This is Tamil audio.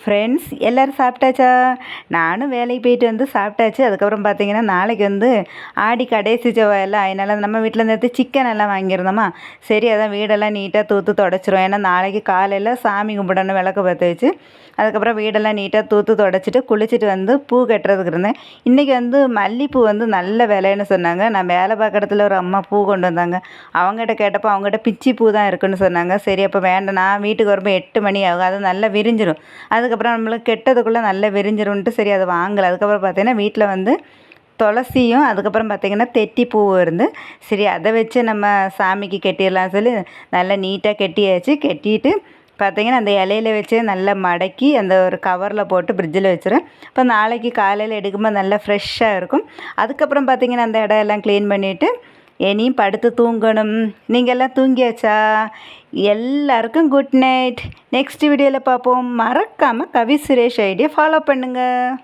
ஃப்ரெண்ட்ஸ் எல்லோரும் சாப்பிட்டாச்சா? நானும் வேலைக்கு போயிட்டு வந்து சாப்பிட்டாச்சு. அதுக்கப்புறம் பார்த்தீங்கன்னா நாளைக்கு வந்து ஆடி கடைசி செவ்வாயெல்லாம் அதனால் நம்ம வீட்டில் நேற்று சிக்கன் எல்லாம் வாங்கியிருந்தோமா, சரி அதான் வீடெல்லாம் நீட்டாக தூத்து தொடச்சிரும். ஏன்னா நாளைக்கு காலையில் சாமி கும்பிடணும், விளக்கு பற்ற வச்சு. அதுக்கப்புறம் வீடெல்லாம் நீட்டாக தூத்து தொடச்சிட்டு குளிச்சுட்டு வந்து பூ கட்டுறதுக்கு இருந்தேன். இன்றைக்கி வந்து மல்லிகைப்பூ வந்து நல்ல விலைன்னு சொன்னாங்க. நான் வேலை பார்க்குற இடத்துல ஒரு அம்மா பூ கொண்டு வந்தாங்க. அவங்ககிட்ட கேட்டப்போ அவங்ககிட்ட பிச்சி பூ தான் இருக்குன்னு சொன்னாங்க. சரி அப்போ வேண்டாம், நான் வீட்டுக்கு வரும்போது 8 மணி ஆகும், அது நல்லா விரிஞ்சிடும். அதுக்கப்புறம் நம்மளுக்கு கெட்டதுக்குள்ளே நல்லா விரிஞ்சிரும்ன்ட்டு சரி அதை வாங்கலை. அதுக்கப்புறம் பார்த்தீங்கன்னா வீட்டில் வந்து துளசியும் அதுக்கப்புறம் பார்த்திங்கன்னா தெட்டி பூவும் இருந்து சரி அதை வச்சு நம்ம சாமிக்கு கட்டிடலாம் சொல்லி நல்லா நீட்டாக கட்டியாச்சு. கட்டிட்டு பார்த்திங்கன்னா அந்த இலையில வச்சு நல்லா மடக்கி அந்த ஒரு கவரில் போட்டு ஃப்ரிட்ஜில் வச்சுருவேன். இப்போ நாளைக்கு காலையில் எடுக்கும்போது நல்லா ஃப்ரெஷ்ஷாக இருக்கும். அதுக்கப்புறம் பார்த்திங்கன்னா அந்த இடம் எல்லாம் க்ளீன் பண்ணிவிட்டு இனியும் படுத்து தூங்கணும். நீங்கள் எல்லாம் தூங்கியாச்சா? எல்லாருக்கும் குட் நைட். நெக்ஸ்ட் வீடியோவில் பார்ப்போம். மறக்காமல் கவி சுரேஷ் ஐடியை ஃபாலோ பண்ணுங்கள்.